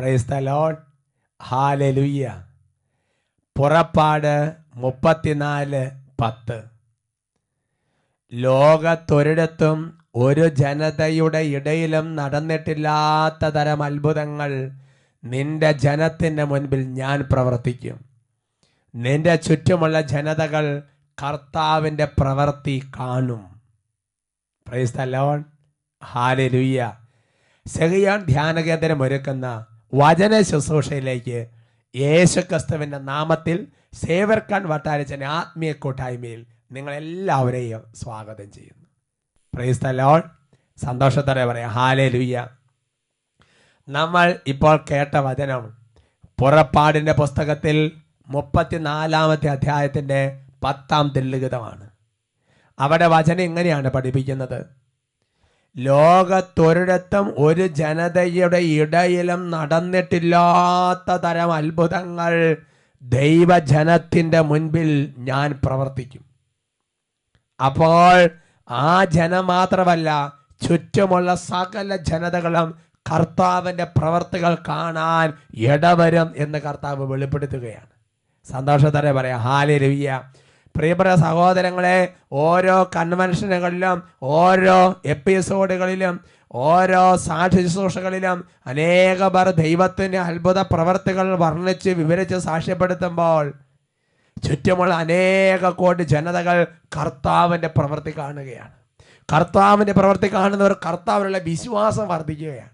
Price the Lord. Hallelujah. പുറപ്പാട് 34:10. ലോകത്തൊരിടത്തും ഒരു ജനതയുടെ ഇടയിലും നടന്നിട്ടില്ലാത്ത തരം അത്ഭുതങ്ങൾ നിന്റെ ജനത്തിൻ്റെ മുൻപിൽ ഞാൻ പ്രവർത്തിക്കും. നിന്റെ ചുറ്റുമുള്ള ജനതകൾ കർത്താവിൻ്റെ പ്രവൃത്തി കാണും. Praise the Lord. Hallelujah. Sehion ധ്യാനകേന്ദ്രം ഒരുക്കുന്ന വചന ശുശ്രൂഷയിലേക്ക് യേശുക്രിസ്തുവിൻ്റെ നാമത്തിൽ സേവർക്കാൻ വട്ടാരിച്ചൻ്റെ ആത്മീയ കൂട്ടായ്മയിൽ നിങ്ങളെല്ലാവരെയും സ്വാഗതം ചെയ്യുന്നു. Price the Lord. സന്തോഷത്തോടെ പറയാം ഹല്ലേലൂയ. നമ്മൾ ഇപ്പോൾ കേട്ട വചനം പുറപ്പാടിൻ്റെ പുസ്തകത്തിൽ 34-ാമത്തെ അധ്യായത്തിൻ്റെ 10-ാം തിരുലിഖിതമാണ്. അവിടെ വചനം ഇങ്ങനെയാണ് പഠിപ്പിക്കുന്നത്: ലോകത്തൊരിടത്തും ഒരു ജനതയുടെ ഇടയിലും നടന്നിട്ടില്ലാത്ത തരം അത്ഭുതങ്ങൾ ദൈവജനത്തിൻ്റെ മുൻപിൽ ഞാൻ പ്രവർത്തിക്കും. അപ്പോൾ ആ ജനം മാത്രമല്ല, ചുറ്റുമുള്ള സകല ജനതകളും കർത്താവിൻ്റെ പ്രവർത്തികൾ കാണാൻ ഇടവരും എന്ന് കർത്താവ് വെളിപ്പെടുത്തുകയാണ്. സന്തോഷത്തോടെ പറയാം ഹല്ലേലൂയ. പ്രിയപ്പെട്ട സഹോദരങ്ങളെ, ഓരോ കൺവെൻഷനുകളിലും ഓരോ എപ്പിസോഡുകളിലും ഓരോ സാക്ഷി ശുശ്രൂഷകളിലും അനേകർ ദൈവത്തിൻ്റെ അത്ഭുത പ്രവർത്തികൾ വർണ്ണിച്ച് വിവരിച്ച് സാക്ഷ്യപ്പെടുത്തുമ്പോൾ ചുറ്റുമുള്ള അനേക കോടി ജനതകൾ കർത്താവിൻ്റെ പ്രവൃത്തി കാണുകയാണ്. കർത്താവിൻ്റെ പ്രവൃത്തി കാണുന്നവർ കർത്താവിനുള്ള വിശ്വാസം വർദ്ധിക്കുകയാണ്.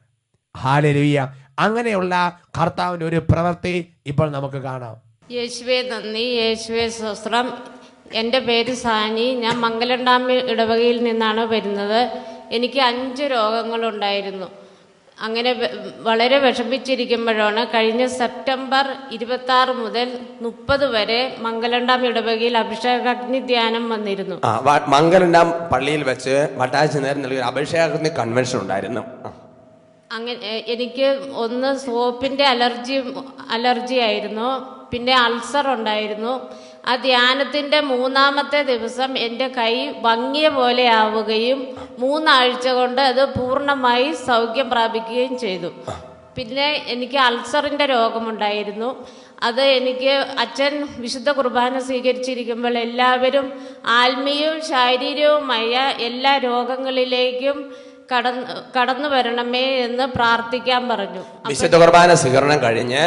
ഹല്ലേലൂയ. അങ്ങനെയുള്ള കർത്താവിൻ്റെ ഒരു പ്രവൃത്തി ഇപ്പോൾ നമുക്ക് കാണാം. യേശുവേ നന്ദി, യേശുവേ സ്തോത്രം. എൻ്റെ പേര് സാനി. ഞാൻ മംഗലം ഇടവകയിൽ നിന്നാണ് വരുന്നത്. എനിക്ക് 5 രോഗങ്ങളുണ്ടായിരുന്നു. അങ്ങനെ വളരെ വിഷമിച്ചിരിക്കുമ്പോഴാണ് കഴിഞ്ഞ സെപ്റ്റംബർ 26 മുതൽ 30 വരെ മംഗലം ഇടവകയിൽ അഭിഷേകാഗ്നി ധ്യാനം വന്നിരുന്നു. മംഗലം പള്ളിയിൽ വെച്ച് വട്ടാഴ്ച നേരം നൽകിയ അഭിഷേകാഗ്നി കൺവെൻഷൻ ഉണ്ടായിരുന്നു. അങ്ങനെ എനിക്ക് ഒന്ന് സോപ്പിൻ്റെ അലർജി ആയിരുന്നു, പിന്നെ അൾസർ ഉണ്ടായിരുന്നു. ആ ധ്യാനത്തിൻ്റെ 3-ാമത്തെ ദിവസം എൻ്റെ കൈ ഭംഗിയ പോലെ ആവുകയും 3 ആഴ്ച കൊണ്ട് അത് പൂർണ്ണമായി സൗഖ്യം പ്രാപിക്കുകയും ചെയ്തു. പിന്നെ എനിക്ക് അൾസറിൻ്റെ രോഗമുണ്ടായിരുന്നു. അത് എനിക്ക് അച്ഛൻ വിശുദ്ധ കുർബാന സ്വീകരിച്ചിരിക്കുമ്പോൾ എല്ലാവരും ആത്മീയവും ശാരീരികവുമായ എല്ലാ രോഗങ്ങളിലേക്കും കടന്നു വരണമേ എന്ന് പ്രാർത്ഥിക്കാൻ പറഞ്ഞു. വിശുദ്ധ കുർബാന സ്വീകരണം കഴിഞ്ഞ്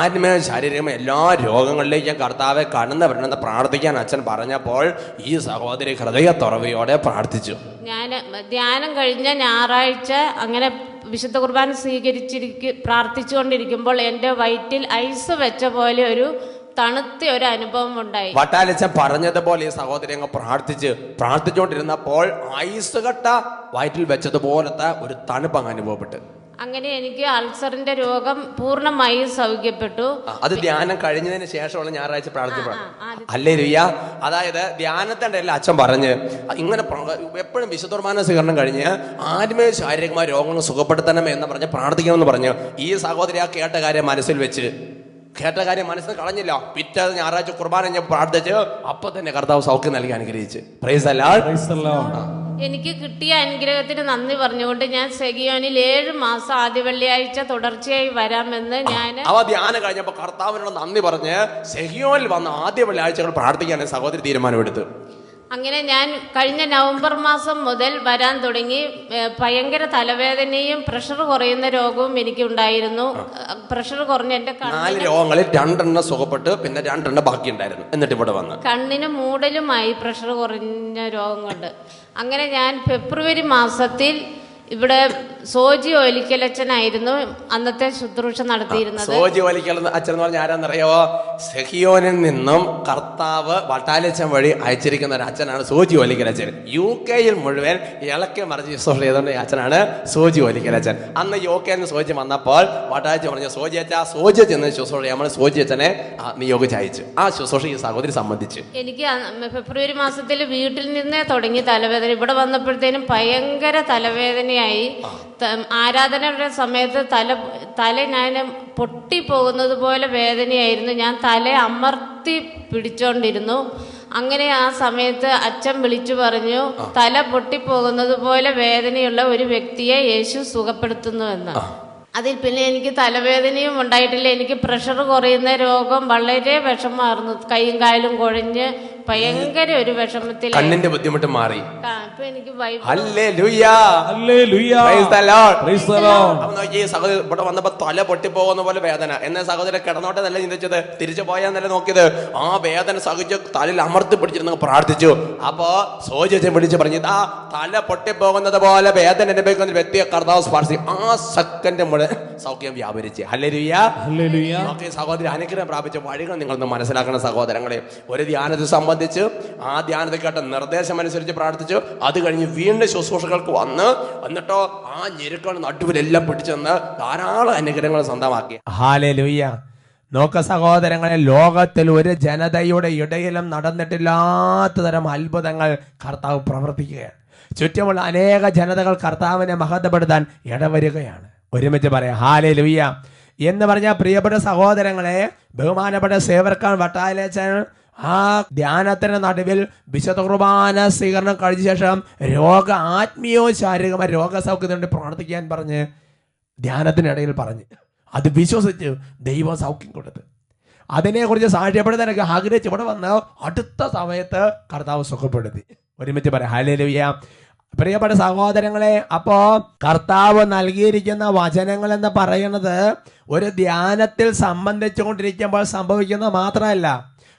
ആത്മീയവും ശാരീരികവും എല്ലാ രോഗങ്ങളിലേക്കും കർത്താവെ കടന്നു വരണമെന്ന് പ്രാർത്ഥിക്കാൻ അച്ഛൻ പറഞ്ഞപ്പോൾ ഈ സഹോദരി ഹൃദയത്തുറവിയോടെ പ്രാർത്ഥിച്ചു. ഞാൻ ധ്യാനം കഴിഞ്ഞ ഞായറാഴ്ച അങ്ങനെ വിശുദ്ധ കുർബാന പ്രാർത്ഥിച്ചുകൊണ്ടിരിക്കുമ്പോൾ എൻ്റെ വയറ്റിൽ ഐസ് വെച്ച പോലെ ഒരു തണുത്ത ഒരു അനുഭവം ഉണ്ടായി. വട്ടാലച്ചൻ പറഞ്ഞതുപോലെ ഈ സഹോദരി അങ്ങ് പ്രാർത്ഥിച്ചുകൊണ്ടിരുന്നപ്പോൾ ഐസ് കട്ട വയറ്റിൽ വെച്ചതുപോലത്തെ ഒരു തണുപ്പ് അങ്ങ് അനുഭവപ്പെട്ടു. അങ്ങനെ എനിക്ക് അൾസറിന്റെ രോഗം പൂർണ്ണമായി സൗഖ്യപ്പെട്ടു. അത് ധ്യാനം കഴിഞ്ഞതിന് ശേഷമുള്ള ഞായറാഴ്ച പ്രാർത്ഥിക്കണം. ഹല്ലേലൂയ. അതായത് ധ്യാനത്തിന്റെ എല്ലാം അച്ഛൻ പറഞ്ഞ് ഇങ്ങനെ എപ്പോഴും വിശുദ്ധ കുർബാന സ്വീകരണം കഴിഞ്ഞ് ആത്മീയ ശാരീരികമായ രോഗങ്ങൾ സുഖപ്പെടുത്തണമേ എന്ന് പറഞ്ഞ് പ്രാർത്ഥിക്കണമെന്ന് പറഞ്ഞു. ഈ സഹോദരി ആ കേട്ട കാര്യം മനസ്സിൽ മനസ്സിൽ കളഞ്ഞില്ല. പിറ്റേ ഞായറാഴ്ച കുർബാന ഞാൻ പ്രാർത്ഥിച്ച് അപ്പൊ തന്നെ കർത്താവ് സൗഖ്യം നൽകി അനുഗ്രഹിച്ച്. Price the Lord. എനിക്ക് കിട്ടിയ അനുഗ്രഹത്തിന് നന്ദി പറഞ്ഞുകൊണ്ട് ഞാൻ സെഹിയോനിൽ 7 മാസം ആദ്യ വെള്ളിയാഴ്ച തുടർച്ചയായി വരാമെന്ന് ഞാൻ ധ്യാനം കഴിഞ്ഞപ്പോ കർത്താവിനോട് നന്ദി പറഞ്ഞ് സെഹിയോനിൽ വന്ന ആദ്യ വെള്ളിയാഴ്ചകൾ പ്രാർത്ഥിക്കാൻ സഹോദരി തീരുമാനമെടുത്തു. അങ്ങനെ ഞാൻ കഴിഞ്ഞ നവംബർ മാസം മുതൽ വരാൻ തുടങ്ങി. ഭയങ്കര തലവേദനയും പ്രഷർ കുറയുന്ന രോഗവും എനിക്ക് ഉണ്ടായിരുന്നു. പ്രഷർ കുറഞ്ഞ എൻ്റെ 4 രോഗങ്ങളിൽ 2 സുഖപ്പെട്ട് പിന്നെ 2 ബാക്കി ഉണ്ടായിരുന്നു. എന്നിട്ട് ഇവിടെ വന്നു കണ്ണിന് മൂടലുമായി പ്രഷർ കുറഞ്ഞ രോഗം കൊണ്ട്. അങ്ങനെ ഞാൻ ഫെബ്രുവരി മാസത്തിൽ ഇവിടെ സോജി ഒലിക്കലച്ചനായിരുന്നു അന്നത്തെ ശുശ്രൂഷ നടത്തിയിരുന്നത്. സോജി ഒലിക്കൽ അച്ഛൻ എന്ന് പറഞ്ഞാൽ ആരാന്നറിയോ? സെഹിയോനിൽ നിന്നും കർത്താവ് വട്ടാലച്ചൻ വഴി അയച്ചിരിക്കുന്ന ഒരു അച്ഛനാണ് സോജി ഒലിക്കലച്ചൻ. UK മുഴുവൻ ഇളക്കി മറിച്ച് ശുശ്രൂഷ ചെയ്തുകൊണ്ട് അച്ഛനാണ് സോജി ഒലിക്കലച്ചൻ. അന്ന് UK സോജി വന്നപ്പോൾ വട്ടാലച്ചൻ പറഞ്ഞു, സോജി അച്ഛ സോജി ചെന്ന് ശുശ്രൂഷ നമ്മൾ സോജി അച്ഛനെ നിയോഗിച്ച് അയച്ചു. ആ ശുശ്രൂഷ ഈ സഹോദരി സംബന്ധിച്ച് എനിക്ക് ഫെബ്രുവരി മാസത്തിൽ വീട്ടിൽ നിന്നേ തുടങ്ങി തലവേദന. ഇവിടെ വന്നപ്പോഴത്തേനും ഭയങ്കര തലവേദന. ആരാധനയുടെ സമയത്ത് തല ഞാൻ പൊട്ടിപ്പോകുന്നത് പോലെ വേദനയായിരുന്നു. ഞാൻ തല അമർത്തി പിടിച്ചോണ്ടിരുന്നു. അങ്ങനെ ആ സമയത്ത് അച്ഛൻ വിളിച്ചു പറഞ്ഞു, തല പൊട്ടിപ്പോകുന്നത് പോലെ വേദനയുള്ള ഒരു വ്യക്തിയെ യേശു സുഖപ്പെടുത്തുന്നുവെന്ന്. അതിൽ പിന്നെ എനിക്ക് തലവേദനയും ഉണ്ടായിട്ടില്ല. എനിക്ക് പ്രഷർ കുറയുന്ന രോഗം വളരെ വിഷമായിരുന്നു. കൈയും കാലും കുഴഞ്ഞ് ഭയങ്കര ഒരു വിഷമത്തിൽ. കണ്ണിന്റെ ബുദ്ധിമുട്ട് മാറി. ഇപ്പൊ എനിക്ക് ഇവിടെ വന്നപ്പോ തല പൊട്ടിപ്പോകുന്ന പോലെ വേദന. എന്നെ സഹോദരൻ കിടന്നോട്ടെ നല്ല ചിന്തിച്ചത്, തിരിച്ചു പോയാന്നല്ല നോക്കിയത്. ആ വേദന സഹിച്ച് തലയിൽ അമർത്തി പിടിച്ചിരുന്ന പ്രാർത്ഥിച്ചു. അപ്പോ സോജിച്ച് പിടിച്ച് പറഞ്ഞു, ആ തല പൊട്ടിപ്പോകുന്നത് പോലെ വേദന അനുഭവിക്കുന്ന ഒരു വ്യക്തിയെ കർത്താവ് സ്പർശി. ആ സെക്കൻഡ് മുഴുവൻ സൗഖ്യം വ്യാപരിച്ച്. ഹല്ലേലൂയ. സഹോദരി അനുഗ്രഹം പ്രാപിച്ച വഴികൾ നിങ്ങളൊന്ന് മനസ്സിലാക്കണം സഹോദരങ്ങളെ. ഒരു ധ്യാനത്തെ സംബന്ധിച്ച് ആ ധ്യാനത്തെ കേട്ട നിർദ്ദേശം അനുസരിച്ച് പ്രാർത്ഥിച്ചു. അത് കഴിഞ്ഞ് വീണ്ടും ശുശ്രൂഷകൾക്ക് വന്ന് എന്നിട്ടോ ആ ഞെരുക്കൾ നടുവിലെല്ലാം പിടിച്ചെന്ന് ധാരാളം അനുഗ്രഹങ്ങൾ സ്വന്തമാക്കി. ഹല്ലേലൂയ. നോക്ക സഹോദരങ്ങളെ, ലോകത്തിൽ ഒരു ജനതയുടെ ഇടയിലും നടന്നിട്ടില്ലാത്ത തരം അത്ഭുതങ്ങൾ കർത്താവ് പ്രവർത്തിക്കുകയാണ്. ചുറ്റുമുള്ള അനേക ജനതകൾ കർത്താവിനെ മഹത്വപ്പെടുത്താൻ ഇടവരികയാണ്. ഒരുമിച്ച് പറയാം ഹല്ലേലൂയ എന്ന് പറഞ്ഞാൽ, പ്രിയപ്പെട്ട സഹോദരങ്ങളെ, ബഹുമാനപ്പെട്ട സേവർക്കാൻ വട്ടാലച്ചൻ ആ ധ്യാനത്തിന് നടുവിൽ വിശുദ്ധ കുർബാന സ്വീകരണം കഴിഞ്ഞ ശേഷം ആത്മീയവും ശാരീരികമായ രോഗസൗഖ്യത്തിന് വേണ്ടി പ്രാർത്ഥിക്കാൻ പറഞ്ഞ് ധ്യാനത്തിനിടയിൽ പറഞ്ഞ് അത് വിശ്വസിച്ച് ദൈവം സൗഖ്യം കൊടുത്ത് അതിനെക്കുറിച്ച് സാക്ഷ്യപ്പെടുത്താനൊക്കെ ആഗ്രഹിച്ച് ഇവിടെ വന്ന് അടുത്ത സമയത്ത് കർത്താവ് സുഖപ്പെടുത്തി. ഒരുമിച്ച് പറയാം ഹല്ലേലൂയ. പ്രിയപ്പെട്ട സഹോദരങ്ങളെ, അപ്പോ കർത്താവ് നൽകിയിരിക്കുന്ന വചനങ്ങൾ എന്ന് പറയുന്നത് ഒരു ധ്യാനത്തിൽ സംബന്ധിച്ചുകൊണ്ടിരിക്കുമ്പോൾ സംഭവിക്കുന്ന മാത്രമല്ല,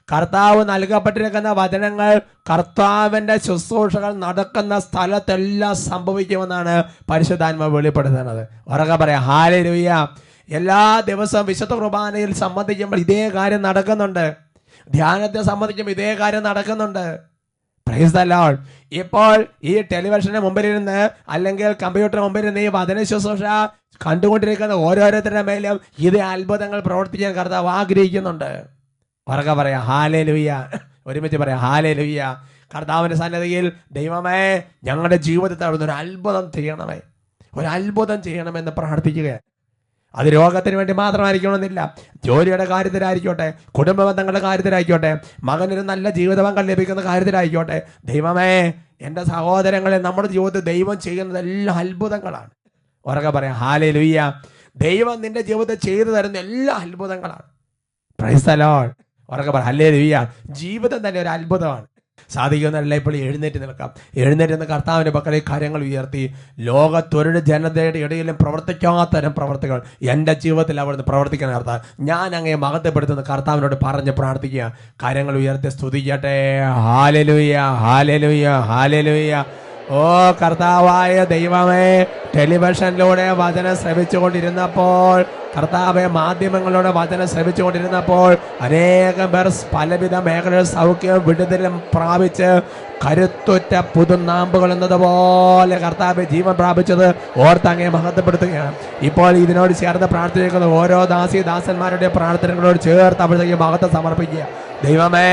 കർത്താവ് നൽകപ്പെട്ടിരിക്കുന്ന വചനങ്ങൾ കർത്താവിൻ്റെ ശുശ്രൂഷകൾ നടക്കുന്ന സ്ഥലത്തെല്ലാം സംഭവിക്കുമെന്നാണ് പരിശുദ്ധാത്മാവ് വെളിപ്പെടുത്തുന്നത്. ഉറക്കെ പറയാം ഹല്ലേലൂയ. എല്ലാ ദിവസവും വിശുദ്ധ കുർബാനയിൽ സംബന്ധിക്കുമ്പോൾ ഇതേ കാര്യം നടക്കുന്നുണ്ട്. ധ്യാനത്തെ സംബന്ധിക്കുമ്പോൾ ഇതേ കാര്യം നടക്കുന്നുണ്ട്. Price the Lord. ഇപ്പോൾ ഈ ടെലിവിഷന് മുമ്പിലിരുന്ന് അല്ലെങ്കിൽ കമ്പ്യൂട്ടറിന് മുമ്പിലിരുന്ന് ഈ വചന ശുശ്രൂഷ കണ്ടുകൊണ്ടിരിക്കുന്ന ഓരോരുത്തരുടെ മേലും ഇതേ അത്ഭുതങ്ങൾ പ്രവർത്തിക്കാൻ കർത്താവ് ആഗ്രഹിക്കുന്നുണ്ട്. ഉറക്കെ പറയാം ഹല്ലേലൂയ. ഒരുമിച്ച് പറയാം ഹല്ലേലൂയ. കർത്താവിൻ്റെ സന്നിധിയിൽ ദൈവമേ ഞങ്ങളുടെ ജീവിതത്തിൽ അവിടുന്ന് ഒരു അത്ഭുതം ചെയ്യണമേ, ഒരു അത്ഭുതം ചെയ്യണമെന്ന് പ്രാർത്ഥിക്കുക. അത് രോഗത്തിന് വേണ്ടി മാത്രമായിരിക്കണമെന്നില്ല, ജോലിയുടെ കാര്യത്തിലായിരിക്കോട്ടെ, കുടുംബ ബന്ധങ്ങളുടെ കാര്യത്തിലായിക്കോട്ടെ, മകനൊരു നല്ല ജീവിതപങ്കം ലഭിക്കുന്ന കാര്യത്തിലായിക്കോട്ടെ. ദൈവമേ എൻ്റെ സഹോദരങ്ങളെ, നമ്മുടെ ജീവിതത്തിൽ ദൈവം ചെയ്യുന്നതെല്ലാം അത്ഭുതങ്ങളാണ്. ഉറക്കെ പറയാം ഹല്ലേലൂയ. ദൈവം നിന്റെ ജീവിതത്തിൽ ചെയ്തു തരുന്ന എല്ലാ അത്ഭുതങ്ങളാണ്. Price the Lord. ഉറക്കെ പറയാം ഹല്ലേലൂയ. ജീവിതം തന്നെ ഒരു അത്ഭുതമാണ്. സാധിക്കുന്നതല്ല ഇപ്പോൾ എഴുന്നേറ്റ് നിൽക്കാം. എഴുന്നേറ്റ് നിന്ന് കർത്താവിൻ്റെ പക്കലേക്ക് കാര്യങ്ങൾ ഉയർത്തി ലോകത്തൊരു ജനതയുടെ ഇടയിലും പ്രവർത്തിക്കാത്തരം പ്രവർത്തികൾ എൻ്റെ ജീവിതത്തിൽ അവിടുന്ന് പ്രവർത്തിക്കാൻ കർത്താവ് ഞാൻ അങ്ങേ മഹത്വപ്പെടുത്തുന്ന കർത്താവിനോട് പറഞ്ഞ് പ്രാർത്ഥിക്കുക. കാര്യങ്ങൾ ഉയർത്തി സ്തുതിക്കട്ടെ. Hallelujah hallelujah hallelujah. ഓ കർത്താവായ ദൈവമേ, ടെലിവിഷനിലൂടെ വചനം ശ്രവിച്ചുകൊണ്ടിരുന്നപ്പോൾ, കർത്താവെ മാധ്യമങ്ങളിലൂടെ വചനം ശ്രവിച്ചുകൊണ്ടിരുന്നപ്പോൾ അനേകം പേർ പലവിധ മേഖലയിൽ സൗഖ്യവും വിടുതലും പ്രാപിച്ച് കരുത്തുറ്റ പുതുനാമ്പുകൾ എന്നതുപോലെ കർത്താവെ ജീവൻ പ്രാപിച്ചത് ഓർത്തങ്ങേ മഹത്വപ്പെടുത്തുകയാണ്. ഇപ്പോൾ ഇതിനോട് ചേർന്ന് പ്രാർത്ഥിക്കുന്ന ഓരോ ദാസന്മാരുടെ പ്രാർത്ഥനകളോട് ചേർത്ത് അവിടത്തേക്ക് മഹത്വം സമർപ്പിക്കുക. ദൈവമേ,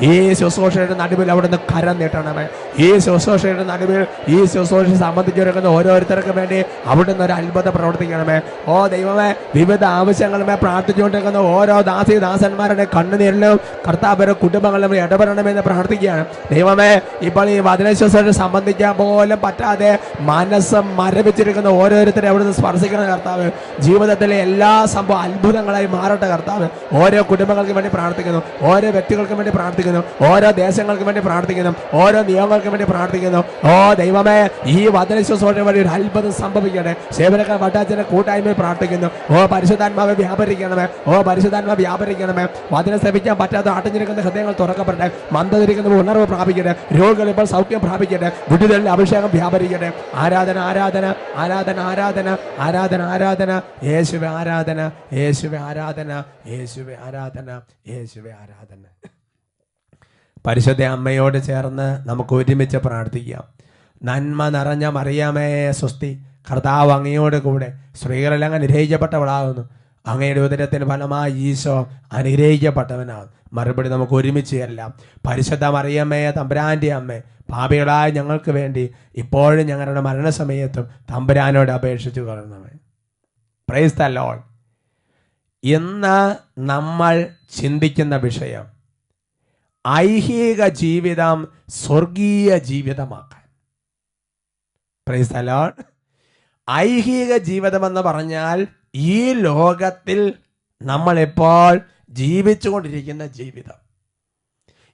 ഈ ശുശ്രൂഷയുടെ നടുവിൽ അവിടുന്ന് കരം നീട്ടണമേ. ഈ ശുശ്രൂഷയുടെ നടുവിൽ ഈ ശുശ്രൂഷ സംബന്ധിച്ചെടുക്കുന്ന ഓരോരുത്തർക്കും വേണ്ടി അവിടുന്ന് ഒരു അത്ഭുതം പ്രവർത്തിക്കണമേ. ഓ ദൈവമേ, വിവിധ ആവശ്യങ്ങളുമേ പ്രാർത്ഥിച്ചുകൊണ്ടിരിക്കുന്ന ഓരോ ദാസന്മാരുടെ കണ്ണുനീരിലും കർത്താവരുടെ കുടുംബങ്ങളിലും ഇടപെടണമെന്ന് പ്രാർത്ഥിക്കുകയാണ്. ദൈവമേ, ഇപ്പോൾ ഈ വചന ശുശ്രൂഷ സംബന്ധിക്കാൻ പോലും പറ്റാതെ മനസ്സ് മരവിച്ചിരിക്കുന്ന ഓരോരുത്തരെ അവിടുന്ന് സ്പർശിക്കണം കർത്താവ്. ജീവിതത്തിലെ എല്ലാ സംഭവം അത്ഭുതങ്ങളായി മാറട്ടെ കർത്താവ്. ഓരോ കുടുംബങ്ങൾക്ക് വേണ്ടി പ്രാർത്ഥിക്കുന്നു, ഓരോ വ്യക്തികൾക്കും വേണ്ടി പ്രാർത്ഥിക്കുന്നു, ഓരോ ദേശങ്ങൾക്കും വേണ്ടി പ്രാർത്ഥിക്കുന്നു, ഓരോ നിയമങ്ങൾക്കും വേണ്ടി പ്രാർത്ഥിക്കുന്നു. ഓ ദൈവമേ, ഈ വചന ശുശ്രൂഷ വഴി ഒരു അത്ഭുതം സംഭവിക്കട്ടെ. സേവനക്കാർ വട്ടാച്ചന്റെ കൂട്ടായ്മയിൽ പ്രാർത്ഥിക്കുന്നു. ഓ പരിശുദ്ധാത്മാവെ വ്യാപരിക്കണമേ, ഓ പരിശുദ്ധാത്മാവ് വ്യാപരിക്കണമേ. വചനം ശ്രമിക്കാൻ പറ്റാത്ത അടഞ്ഞിരിക്കുന്ന ഹൃദയങ്ങൾ തുറക്കപ്പെടട്ടെ, മന്ദതിരിക്കുന്ന ഉണർവ് പ്രാപിക്കട്ടെ, രോഗികൾ ഇപ്പോൾ സൗഖ്യം പ്രാപിക്കട്ടെ, വിടുതലിന്റെ അഭിഷേകം വ്യാപരിക്കട്ടെ. ആരാധന ആരാധന ആരാധന ആരാധന ആരാധന ആരാധന യേശുവേ ആരാധന യേശുവേ ആരാധന യേശുവേ ആരാധന യേശുവേ ആരാധന. പരിശുദ്ധ അമ്മയോട് ചേർന്ന് നമുക്ക് ഒരുമിച്ച് പ്രാർത്ഥിക്കാം. നന്മ നിറഞ്ഞ മറിയമേ സ്വസ്തി, കർത്താവ് അങ്ങയോട് കൂടെ സ്ത്രീകളെല്ലാം അനുഗ്രഹിക്കപ്പെട്ടവളാകുന്നു. അങ്ങയുടെ ഉദരത്തിന് ഫലമായി ഈശോ അനുഗ്രഹിക്കപ്പെട്ടവനാണ്. മറുപടി നമുക്ക് ഒരുമിച്ച് ചേരാം. പരിശുദ്ധ മറിയമേ തമ്പുരാൻ്റെ അമ്മേ, പാപികളായ ഞങ്ങൾക്ക് വേണ്ടി ഇപ്പോഴും ഞങ്ങളുടെ മരണസമയത്തും തമ്പുരാനോട് അപേക്ഷിച്ചു കൊള്ളണമേ. Price the Lord. ഇന്ന് നമ്മൾ ചിന്തിക്കുന്ന വിഷയം ഐഹിക ജീവിതം സ്വർഗീയ ജീവിതമാക്കാൻ. Price the Lord. ഐഹിക ജീവിതം എന്ന് പറഞ്ഞാൽ ഈ ലോകത്തിൽ നമ്മളിപ്പോൾ ജീവിച്ചുകൊണ്ടിരിക്കുന്ന ജീവിതം,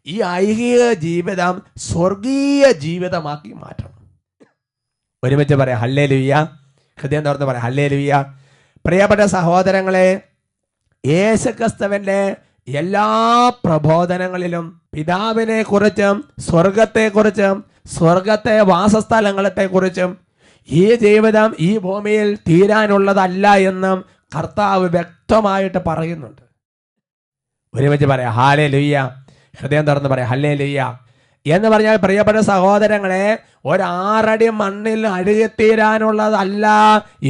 ഈ ഐഹിക ജീവിതം സ്വർഗീയ ജീവിതമാക്കി മാറ്റണം. ഒരുമിച്ച് പറയാം ഹല്ലേലൂയ. ഹൃദയം തുറന്ന് പറയാം ഹല്ലേലൂയ. പ്രിയപ്പെട്ട സഹോദരങ്ങളെ, യേശുക്രിസ്തുവിന്റെ എല്ലാ പ്രബോധനങ്ങളിലും പിതാവിനെ കുറിച്ചും സ്വർഗത്തെക്കുറിച്ചും സ്വർഗത്തെ വാസസ്ഥലങ്ങളെക്കുറിച്ചും ഈ ജീവിതം ഈ ഭൂമിയിൽ തീരാനുള്ളതല്ല എന്നും കർത്താവ് വ്യക്തമായിട്ട് പറയുന്നുണ്ട്. ഒരുമിച്ച് പറയാം ഹല്ലേലൂയ. ഹൃദയം തുറന്ന് പറയാം ഹല്ലേലൂയ. എന്ന് പറഞ്ഞാൽ പ്രിയപ്പെട്ട സഹോദരങ്ങളെ, 1 അടി മണ്ണിൽ അഴുകിത്തീരാനുള്ളതല്ല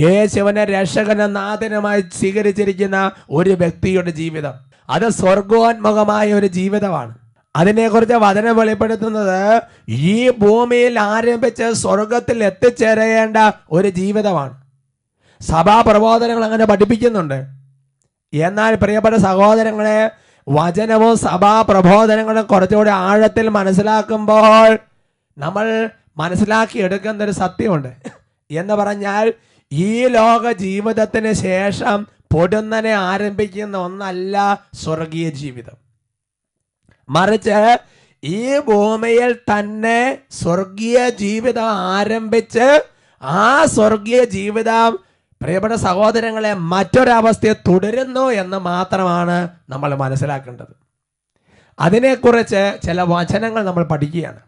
യേശുവിനെ രക്ഷകനും നാഥനുമായി സ്വീകരിച്ചിരിക്കുന്ന ഒരു വ്യക്തിയുടെ ജീവിതം. അത് സ്വർഗോന്മുഖമായ ഒരു ജീവിതമാണ്. അതിനെക്കുറിച്ച് വചനം വെളിപ്പെടുത്തുന്നത് ഈ ഭൂമിയിൽ ആരംഭിച്ച് സ്വർഗത്തിൽ എത്തിച്ചേരേണ്ട ഒരു ജീവിതമാണ്. സഭാ പ്രബോധനങ്ങൾ അങ്ങനെ പഠിപ്പിക്കുന്നുണ്ട്. എന്നാൽ പ്രിയപ്പെട്ട സഹോദരങ്ങളെ, വചനവും സഭാ പ്രബോധനങ്ങളും കുറച്ചുകൂടി ആഴത്തിൽ മനസ്സിലാക്കുമ്പോൾ നമ്മൾ മനസ്സിലാക്കിയെടുക്കുന്ന ഒരു സത്യമുണ്ട്. എന്ന് പറഞ്ഞാൽ ഈ ലോക ജീവിതത്തിന് ശേഷം പൊടുന്നനെ ആരംഭിക്കുന്ന ഒന്നല്ല സ്വർഗീയ ജീവിതം. മറിച്ച് ഈ ഭൂമിയിൽ തന്നെ സ്വർഗീയ ജീവിതം ആരംഭിച്ച് ആ സ്വർഗീയ ജീവിതം പ്രിയപ്പെട്ട സഹോദരങ്ങളെ മറ്റൊരവസ്ഥയെ തുടരുന്നു എന്ന് മാത്രമാണ് നമ്മൾ മനസ്സിലാക്കേണ്ടത്. അതിനെക്കുറിച്ച് ചില വചനങ്ങൾ നമ്മൾ പഠിക്കുകയാണ്.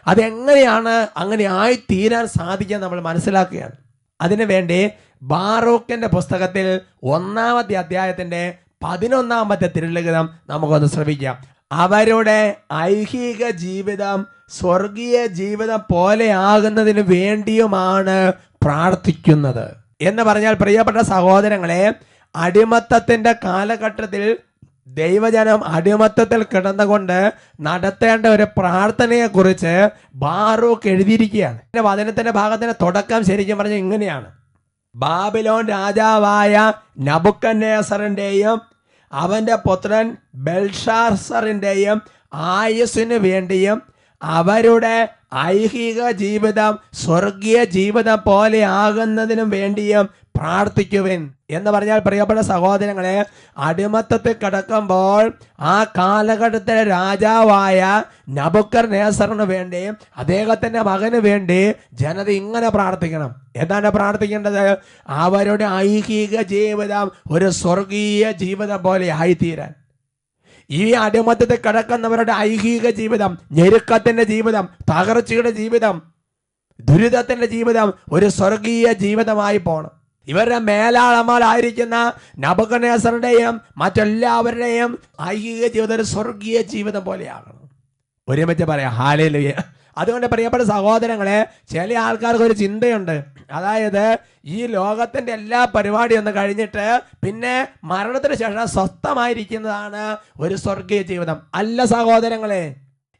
അതെങ്ങനെയാണ് അങ്ങനെ ആയിത്തീരാൻ സാധിക്കുക നമ്മൾ മനസ്സിലാക്കുകയാണ്. അതിനുവേണ്ടി ബാറൂക്കിന്റെ പുസ്തകത്തിൽ 1-ാമത്തെ അധ്യായത്തിന്റെ 11-ാമത്തെ തിരുലിഖിതം നമുക്കൊന്ന് ശ്രമിക്കാം. അവരുടെ ഐഹിക ജീവിതം സ്വർഗീയ ജീവിതം പോലെ ആകുന്നതിന് വേണ്ടിയുമാണ് പ്രാർത്ഥിക്കുന്നത് എന്ന് പറഞ്ഞാൽ പ്രിയപ്പെട്ട സഹോദരങ്ങളെ, അടിമത്തത്തിന്റെ കാലഘട്ടത്തിൽ ദൈവജനം അടിമത്തത്തിൽ കിടന്നുകൊണ്ട് നടത്തേണ്ട ഒരു പ്രാർത്ഥനയെക്കുറിച്ച് ബാറൂക്ക് എഴുതിയിരിക്കുകയാണ്. വചനത്തിന്റെ ഭാഗത്തിന്റെ തുടക്കം ശരിക്കും പറഞ്ഞാൽ ഇങ്ങനെയാണ്: ബാബിലോൺ രാജാവായ നബുക്കദ്നേസറിന്റെയും അവന്റെ പുത്രൻ ബെൽഷാസറിന്റെയും ആയുസ്സിനു വേണ്ടിയും അവരുടെ ഐഹിക ജീവിതം സ്വർഗീയ ജീവിതം പോലെ ആകുന്നതിനും വേണ്ടിയും പ്രാർത്ഥിക്കുവിൻ എന്ന് പറഞ്ഞാൽ പ്രിയപ്പെട്ട സഹോദരങ്ങളെ, അടിമത്തത്തിൽ കിടക്കുമ്പോൾ ആ കാലഘട്ടത്തിലെ രാജാവായ നബുക്കദ്നേസറിന് വേണ്ടി അദ്ദേഹത്തിന്റെ മകന് വേണ്ടി ജനത ഇങ്ങനെ പ്രാർത്ഥിക്കണം. എന്താണ് പ്രാർത്ഥിക്കേണ്ടത്? അവരുടെ ഐഹിക ജീവിതം ഒരു സ്വർഗീയ ജീവിതം പോലെ ആയിത്തീരാൻ. ഈ അടിമത്തത്തിൽ കിടക്കുന്നവരുടെ ഐഹിക ജീവിതം, ഞെരുക്കത്തിന്റെ ജീവിതം, തകർച്ചയുടെ ജീവിതം, ദുരിതത്തിന്റെ ജീവിതം ഒരു സ്വർഗീയ ജീവിതമായി പോകണം. ഇവരുടെ മേലാളന്മാരായിരിക്കുന്ന നബുക്കദ്നേസറിന്റെയും മറ്റെല്ലാവരുടെയും ഐഹിക ജീവിതം ഒരു സ്വർഗീയ ജീവിതം പോലെയാകണം. ഒരുമിച്ച് പറയാം ഹല്ലേലൂയ. അതുകൊണ്ട് പ്രിയപ്പെട്ട സഹോദരങ്ങളെ, ചില ആൾക്കാർക്ക് ഒരു ചിന്തയുണ്ട്. അതായത് ഈ ലോകത്തിന്റെ എല്ലാ പരിപാടിയും ഒന്ന് കഴിഞ്ഞിട്ട് പിന്നെ മരണത്തിന് ശേഷം സ്വസ്ഥമായിരിക്കുന്നതാണ് ഒരു സ്വർഗീയ ജീവിതം. അല്ല സഹോദരങ്ങളെ,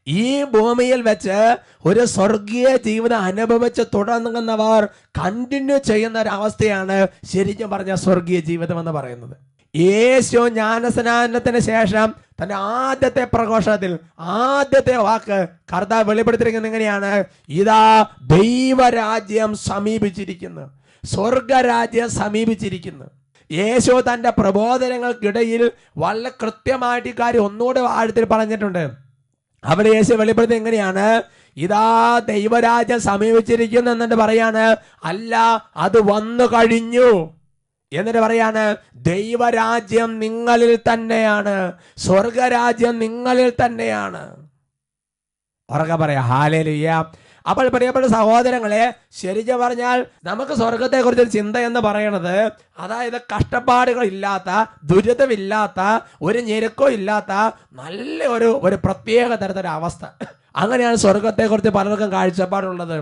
ഈ ഭൂമിയിൽ വെച്ച് ഒരു സ്വർഗീയ ജീവിതം അനുഭവിച്ച് തുടങ്ങുന്നവർ കണ്ടിന്യൂ ചെയ്യുന്ന ഒരു അവസ്ഥയാണ് ശരിക്കും പറഞ്ഞ സ്വർഗീയ ജീവിതം എന്ന് പറയുന്നത്. യേശു ജ്ഞാനസ്നാനത്തിന് ശേഷം തന്റെ ആദ്യത്തെ പ്രഘോഷണത്തിൽ ആദ്യത്തെ വാക്ക് കർത്താവ് വെളിപ്പെടുത്തിയിരിക്കുന്നത് എങ്ങനെയാണ്? ഇതാ ദൈവരാജ്യം സമീപിച്ചിരിക്കുന്നു, സ്വർഗരാജ്യം സമീപിച്ചിരിക്കുന്നു. യേശു തന്റെ പ്രബോധനങ്ങൾക്കിടയിൽ വളരെ കൃത്യമായിട്ട് ഈ കാര്യം ഒന്നുകൂടെ ആഴത്തിൽ പറഞ്ഞിട്ടുണ്ട്. അവിടെ യേശു വെളിപ്പെടുത്തി എങ്ങനെയാണ്? ഇതാ ദൈവരാജ്യം സമീപിച്ചിരിക്കുന്നു എന്നിട്ട് പറയാണ്, അല്ല അത് വന്നു കഴിഞ്ഞു എന്നിട്ട് പറയാണ്, ദൈവരാജ്യം നിങ്ങളിൽ തന്നെയാണ്, സ്വർഗരാജ്യം നിങ്ങളിൽ തന്നെയാണ്. ഉറക്കെ പറയാം ഹല്ലേലൂയ. അപ്പോൾ പ്രിയപ്പെട്ട സഹോദരങ്ങളെ, ശരിക്കും പറഞ്ഞാൽ നമുക്ക് സ്വർഗത്തെക്കുറിച്ച് ചിന്ത എന്ന് പറയുന്നത്, അതായത് കഷ്ടപ്പാടുകൾ ഇല്ലാത്ത, ദുരിതമില്ലാത്ത, ഒരു ഞെരുക്കവും ഇല്ലാത്ത നല്ല ഒരു പ്രത്യേക തരത്തിലുള്ള അവസ്ഥ. അങ്ങനെയാണ് സ്വർഗത്തെക്കുറിച്ച് പലർക്കും കാഴ്ചപ്പാടുള്ളത്.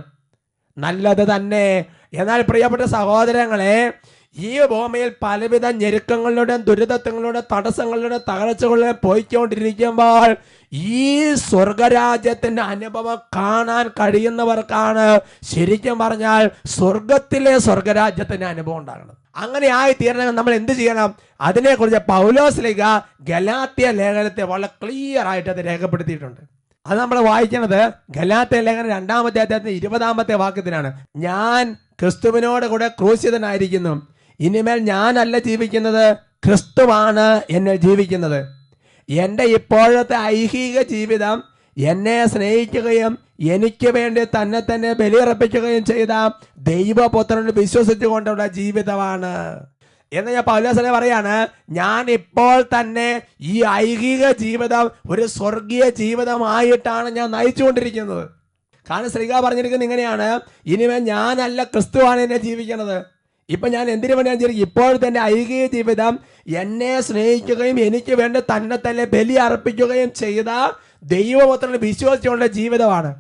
നല്ലത് തന്നെ. എന്നാൽ പ്രിയപ്പെട്ട സഹോദരങ്ങളെ, ഈ ഭൂമിയിൽ പലവിധ ഞെരുക്കങ്ങളിലൂടെയും ദുരിതങ്ങളിലൂടെ തടസ്സങ്ങളിലൂടെ തകർച്ചകളിലൂടെ പോയിക്കൊണ്ടിരിക്കുമ്പോൾ ഈ സ്വർഗരാജ്യത്തിന്റെ അനുഭവം കാണാൻ കഴിയുന്നവർക്കാണ് ശരിക്കും പറഞ്ഞാൽ സ്വർഗത്തിലെ സ്വർഗരാജ്യത്തിന്റെ അനുഭവം ഉണ്ടാകണം. അങ്ങനെ ആയി തീരണമെങ്കിൽ നമ്മൾ എന്ത് ചെയ്യണം? അതിനെക്കുറിച്ച് പൗലോസ്ലീഹ ഗലാത്യ ലേഖനത്തെ വളരെ ക്ലിയർ ആയിട്ട് അത് രേഖപ്പെടുത്തിയിട്ടുണ്ട്. അത് നമ്മൾ വായിക്കുന്നത് ഗലാത്യ ലേഖനം 2-ാമത്തെ അധ്യായത്തിന്റെ 20-ാമത്തെ വാക്യത്തിലാണ്. ഞാൻ ക്രിസ്തുവിനോട് കൂടെ ക്രൂശിതനായിരിക്കുന്നു, ഇനിമേൽ ഞാനല്ല ജീവിക്കുന്നത്, ക്രിസ്തുവാണ് എന്നിൽ ജീവിക്കുന്നത്. എൻ്റെ ഇപ്പോഴത്തെ ഐഹിക ജീവിതം എന്നെ സ്നേഹിക്കുകയും എനിക്ക് വേണ്ടി തന്നെ തന്നെ ബലിയർപ്പിക്കുകയും ചെയ്ത ദൈവപുത്രനെ വിശ്വസിച്ചുകൊണ്ടുള്ള ജീവിതമാണ് എന്ന് ഞാൻ പൗലോസിനെ പറയാണ്. ഞാൻ ഇപ്പോൾ തന്നെ ഈ ഐഹിക ജീവിതം ഒരു സ്വർഗീയ ജീവിതമായിട്ടാണ് ഞാൻ നയിച്ചുകൊണ്ടിരിക്കുന്നത്. കാരണം ശ്രീക പറഞ്ഞിരിക്കുന്നത് ഇങ്ങനെയാണ്, ഇനിമേൽ ഞാനല്ല, ക്രിസ്തുവാണ് എന്നെ ജീവിക്കുന്നത്. ഇപ്പൊ ഞാൻ എന്തിനു വേണ്ടിയാണ് ജീവിക്കുക? ഇപ്പോൾ തന്നെ ഐഹിക ജീവിതം എന്നെ സ്നേഹിക്കുകയും എനിക്ക് വേണ്ടി തന്നെ തന്നെ ബലി അർപ്പിക്കുകയും ചെയ്ത ദൈവപുത്രനെ വിശ്വസിച്ചുകൊണ്ട ജീവിതമാണ്.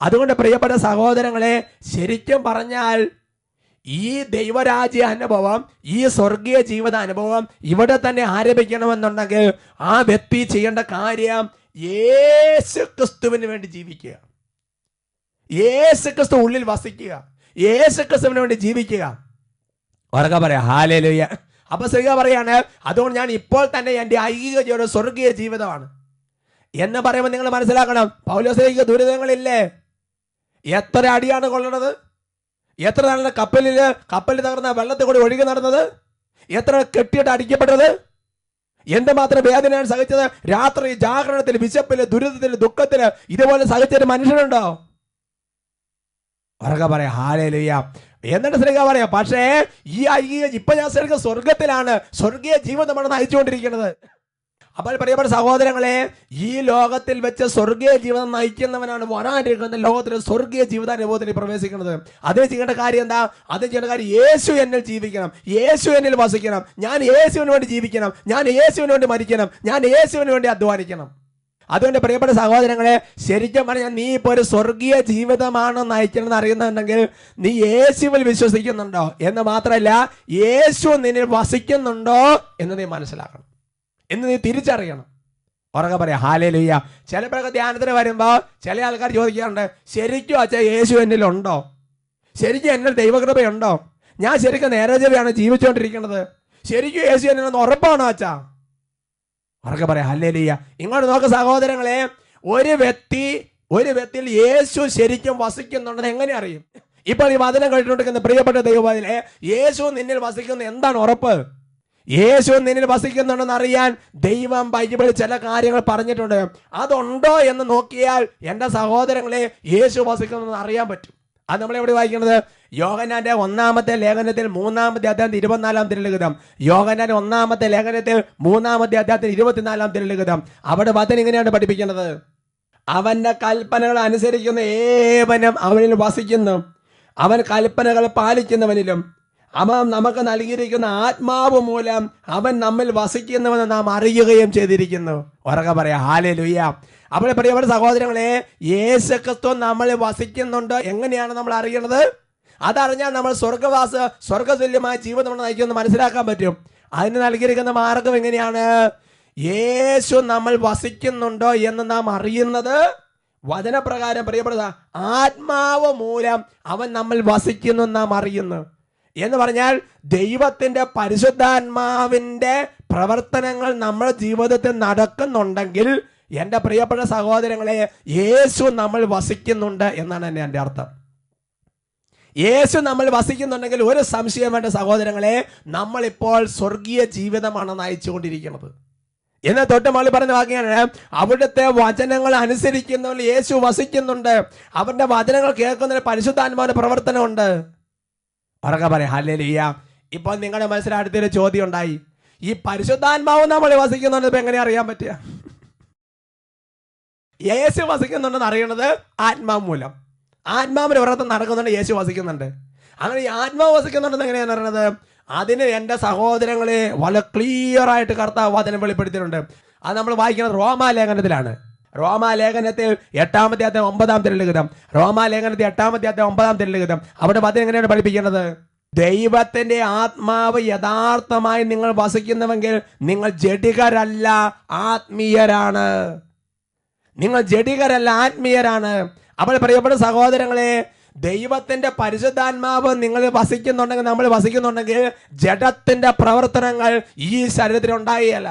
അതുകൊണ്ട് പ്രിയപ്പെട്ട സഹോദരങ്ങളെ, ശരിക്കും പറഞ്ഞാൽ ഈ ദൈവരാജ്യ അനുഭവം, ഈ സ്വർഗീയ ജീവിത അനുഭവം ഇവിടെ തന്നെ ആരംഭിക്കണമെന്നുണ്ടെങ്കിൽ ആ വ്യക്തി ചെയ്യേണ്ട കാര്യം യേശു ക്രിസ്തുവിന് വേണ്ടി ജീവിക്കുക, യേശു ക്രിസ്തു ഉള്ളിൽ വസിക്കുക, യേശു ക്രിസ്തുവിന് വേണ്ടി ജീവിക്കുക. ഉറക്കെ പറയാം ഹല്ലേലൂയ. അപ്പൊ ശ്രീക പറയാണ്, അതുകൊണ്ട് ഞാൻ ഇപ്പോൾ തന്നെ എൻ്റെ ഐഹിക ജീവിതം സ്വർഗീയ ജീവിതമാണ് എന്ന് പറയുമ്പോൾ നിങ്ങൾ മനസ്സിലാക്കണം, പൗലോസിലേക്ക് ദുരിതങ്ങളില്ലേ? എത്ര അടിയാണ് കൊള്ളണത്? എത്ര നാളെ കപ്പലിൽ തകർന്ന വെള്ളത്തിൽ കൂടി ഒഴുകി നടന്നത്? എത്ര കെട്ടിയിട്ട് അടിക്കപ്പെട്ടത്? എന്തുമാത്രം വേദനയാണ് സഹിച്ചത്? രാത്രി ജാഗരണത്തിൽ, വിശപ്പില്, ദുരിതത്തിൽ, ദുഃഖത്തിൽ ഇതുപോലെ സഹിച്ചൊരു മനുഷ്യനുണ്ടോ? ഉറക്കെ പറയാം ഹല്ലേലൂയ. എന്നിട്ട് ശ്രീക പറയാം, പക്ഷേ ഈ ഐഹിക ഇപ്പൊ ഞാൻ സ്വർഗത്തിലാണ്, സ്വർഗീയ ജീവിതമാണ് നയിച്ചുകൊണ്ടിരിക്കുന്നത്. അപ്പോൾ പ്രിയപ്പെട്ട സഹോദരങ്ങളെ, ഈ ലോകത്തിൽ വെച്ച് സ്വർഗീയ ജീവിതം നയിക്കുന്നവനാണ് വരാനിരിക്കുന്ന ലോകത്തിലെ സ്വർഗീയ ജീവിതാനുഭവത്തിൽ പ്രവേശിക്കുന്നത്. അതിന് ചെയ്യേണ്ട കാര്യം എന്താ? അതിന് ചെയ്യേണ്ട കാര്യം യേശു എന്നിൽ ജീവിക്കണം, യേശു എന്നിൽ വസിക്കണം, ഞാൻ യേശുവിന് വേണ്ടി ജീവിക്കണം, ഞാൻ യേശുവിന് വേണ്ടി മരിക്കണം, ഞാൻ യേശുവിന് വേണ്ടി അധ്വാനിക്കണം. അതുകൊണ്ട് പ്രിയപ്പെട്ട സഹോദരങ്ങളെ, ശരിക്കും പറഞ്ഞാൽ നീ ഇപ്പോൾ ഒരു സ്വർഗീയ ജീവിതമാണ് നയിക്കണമെന്ന് അറിയുന്നുണ്ടെങ്കിൽ നീ യേശുവിൽ വിശ്വസിക്കുന്നുണ്ടോ എന്ന് മാത്രമല്ല, യേശു നിന്നിൽ വസിക്കുന്നുണ്ടോ എന്ന് നീ മനസ്സിലാക്കണം, എന്ന് നീ തിരിച്ചറിയണം. ഉറക്കെ പറയാം ഹല്ലേലൂയ. ചിലപ്പോഴൊക്കെ ധ്യാനത്തിന് വരുമ്പോൾ ചില ആൾക്കാർ ചോദിക്കാറുണ്ട്, ശരിക്കും അച്ഛാ യേശു എന്നിലുണ്ടോ? ശരിക്കും എന്നിൽ ദൈവകൃപയുണ്ടോ? ഞാൻ ശരിക്കും നേരെചൊവ്വയാണ് ജീവിച്ചുകൊണ്ടിരിക്കുന്നത്? ശരിക്കും യേശു എന്നിലൊന്ന് ഉറപ്പാണോ അച്ഛാ? ഉറക്കെ പറയാം ഹല്ലേലൂയ. ഇങ്ങോട്ട് നോക്ക് സഹോദരങ്ങളെ, ഒരു വ്യക്തിയിൽ യേശു ശരിക്കും വസിക്കുന്നുണ്ടെന്ന് എങ്ങനെ അറിയും? ഇപ്പോൾ ഈ വചനം കേട്ടുകൊണ്ടിരിക്കുന്ന പ്രിയപ്പെട്ട ദൈവവാദിലെ, യേശു നിന്നിൽ വസിക്കുന്ന എന്താണ് ഉറപ്പ്? യേശു നിന്നിൽ വസിക്കുന്നുണ്ടെന്ന് അറിയാൻ ദൈവം ബൈബിളിൽ ചില കാര്യങ്ങൾ പറഞ്ഞിട്ടുണ്ട്. അതുണ്ടോ എന്ന് നോക്കിയാൽ എൻ്റെ സഹോദരങ്ങളെ, യേശു വസിക്കുന്നെന്ന് അറിയാൻ പറ്റും. അത് നമ്മളെവിടെ വായിക്കുന്നത്? യോഹന്നാന്റെ 1-ാമത്തെ ലേഖനത്തിൽ 3-ാമത്തെ അധ്യായത്തിൽ 24-ാം തിരുലിഖിതം. യോഹന്നാന്റെ 1-ാമത്തെ ലേഖനത്തിൽ 3-ാമത്തെ അധ്യായത്തിൽ 24-ാം തിരുലിഖിതം. അവിടെ വചനം ഇങ്ങനെയാണ് പഠിപ്പിക്കുന്നത്, അവന്റെ കൽപ്പനകൾ അനുസരിക്കുന്ന ഏവനും അവനിൽ വസിക്കുന്നു, അവൻ കൽപ്പനകൾ പാലിക്കുന്നവനിലും അവൻ നമുക്ക് നൽകിയിരിക്കുന്ന ആത്മാവ് മൂലം അവൻ നമ്മിൽ വസിക്കുന്നുവെന്ന് നാം അറിയുകയും ചെയ്തിരിക്കുന്നു. ഉറക്കെ പറയാം ഹല്ലേലൂയ. അപ്പോൾ പ്രിയപ്പെട്ട സഹോദരങ്ങളെ, യേശു ക്രിസ്തു നമ്മളിൽ വസിക്കുന്നുണ്ട്. എങ്ങനെയാണ് നമ്മൾ അറിയണത്? അതറിഞ്ഞാൽ നമ്മൾ സ്വർഗതുല്യമായ ജീവിതം നമ്മൾ നയിക്കുമെന്ന് മനസ്സിലാക്കാൻ പറ്റും. അതിന് നൽകിയിരിക്കുന്ന മാർഗം എങ്ങനെയാണ്? യേശു നമ്മൾ വസിക്കുന്നുണ്ടോ എന്ന് നാം അറിയുന്നത് വചനപ്രകാരം. പ്രിയപ്പെട്ട, ആത്മാവ് മൂലം അവൻ നമ്മൾ വസിക്കുന്നു നാം അറിയുന്നു എന്ന് പറഞ്ഞാൽ ദൈവത്തിന്റെ പരിശുദ്ധാത്മാവിന്റെ പ്രവർത്തനങ്ങൾ നമ്മുടെ ജീവിതത്തിൽ നടക്കുന്നുണ്ടെങ്കിൽ എൻ്റെ പ്രിയപ്പെട്ട സഹോദരങ്ങളെ, യേശു നമ്മൾ വസിക്കുന്നുണ്ട് എന്നാണ് എൻ്റെ അർത്ഥം. യേശു നമ്മൾ വസിക്കുന്നുണ്ടെങ്കിൽ ഒരു സംശയം വേണ്ട സഹോദരങ്ങളെ, നമ്മളിപ്പോൾ സ്വർഗീയ ജീവിതമാണ് നയിച്ചുകൊണ്ടിരിക്കുന്നത്. എന്ന് തൊട്ടുമാളി പറഞ്ഞ വാക്യാണ്, അവിടുത്തെ വചനങ്ങൾ അനുസരിക്കുന്നവരിൽ യേശു വസിക്കുന്നുണ്ട്, അവരുടെ വചനങ്ങൾ കേൾക്കുന്നതിന് പരിശുദ്ധാത്മാവിന്റെ പ്രവർത്തനമുണ്ട്. ഉറക്കെ പറയാം ഹല്ലേലൂയ. ഇപ്പോൾ നിങ്ങളുടെ മനസ്സിൽ അടുത്തൊരു ചോദ്യം ഉണ്ടായി, ഈ പരിശുദ്ധാത്മാവ് നമ്മൾ വസിക്കുന്നുണ്ട് ഇപ്പൊ എങ്ങനെ അറിയാൻ പറ്റുക? യേശു വസിക്കുന്നുണ്ടെന്ന് അറിയണത് ആത്മാവ് മൂലം. ആത്മാവിന്റെ വ്രതം നടക്കുന്നുണ്ട്, യേശു വസിക്കുന്നുണ്ട്. അങ്ങനെ ഈ ആത്മാവ് വസിക്കുന്നുണ്ടെന്ന് എങ്ങനെയാണ് അറിയണത്? അതിന് എൻ്റെ സഹോദരങ്ങളെ വളരെ ക്ലിയർ ആയിട്ട് കർത്താവ് വചനം വെളിപ്പെടുത്തിയിട്ടുണ്ട്. അത് നമ്മൾ വായിക്കുന്നത് റോമാലേഖനത്തിലാണ്. റോമാലേഖനത്തിൽ 8-ാമത്തെ അധ്യായം 9-ാം തിരുലിഖിതം. റോമാലേഖനത്തിൽ 8-ാമത്തെ അധ്യായം 9-ാം തിരുലിഖിതം. അവിടെ വചനം എങ്ങനെയാണ് പഠിപ്പിക്കുന്നത്? ദൈവത്തിന്റെ ആത്മാവ് യഥാർത്ഥമായി നിങ്ങൾ വസിക്കുന്നുവെങ്കിൽ നിങ്ങൾ ജഡികരല്ല ആത്മീയരാണ്. നിങ്ങൾ ജഡികരല്ല ആത്മീയരാണ്. അപ്പോൾ പ്രിയപ്പെട്ട സഹോദരങ്ങളെ, ദൈവത്തിന്റെ പരിശുദ്ധാത്മാവ് നിങ്ങൾ വസിക്കുന്നുണ്ടെങ്കിൽ, നമ്മൾ വസിക്കുന്നുണ്ടെങ്കിൽ ജഡത്തിന്റെ പ്രവർത്തനങ്ങൾ ഈ ശരീരത്തിൽ ഉണ്ടായില്ല.